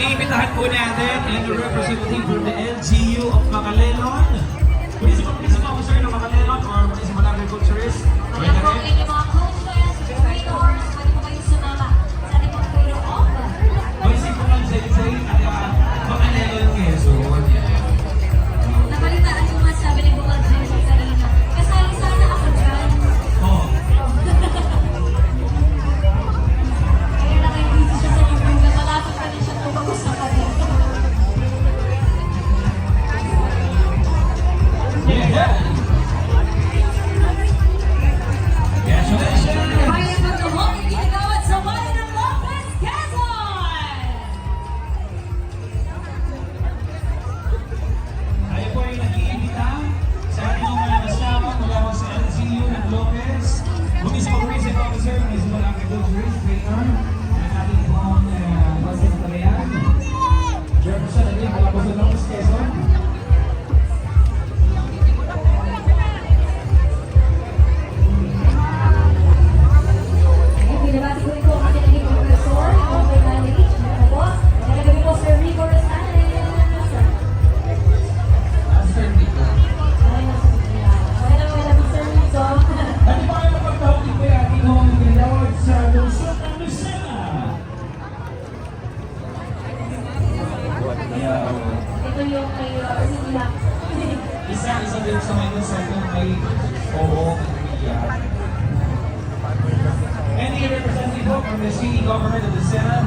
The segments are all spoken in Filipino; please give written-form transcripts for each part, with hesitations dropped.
Iniimbitahan po natin ang representative from the LGU of Macalelon. Municipal Officer ng Macalelon or Municipal Agriculturist. Ayan po ang inyong mga coaches, trainers, pwede po kayong sumama sa ating pagturo of Municipal ng Zay at Macalelon, Quezon. Nabalitaan yung mga sabi ni Bukal Jason kanina. Kasali sana ako dyan. Oh. Kaya na kayo busy siya sa libro na malapit ka rin siya tumagos sa kanya. Yeah! Congratulations! Bayan ng Tuhong Ikinagawad sa bayan ng Lopez, Quezon! Tayo po ay nag-iimbita sa ating mga kasama mula po sa LGU ng Lopez, Municipal Tourism Officer, Municipal Agriculturist, Trainer, ang ating pong Basta Natalayan, Representative mula po sa Lopez, Quezon. Binabati ko rin po ang ating naging professor, ang pinanay, po. Nagagabi po Sir Rico Rosales. Sir Nico. Ay, nasa bigla. Okay lang, Sir Rico. At di ba kayo magpagtawag po yung ating mga ginawag sa lungsod ng Lucena? Ito yung kay Sila. Isa din sa mga lungsod ng may oo, iyak. Any representative from the city government of the Senate?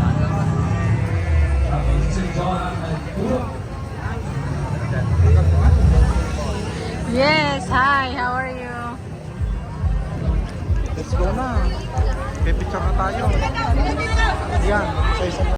Sir John Arturo. Yes, hi, how are you? Let's go na. Pipicture na tayo. Yan, sa isang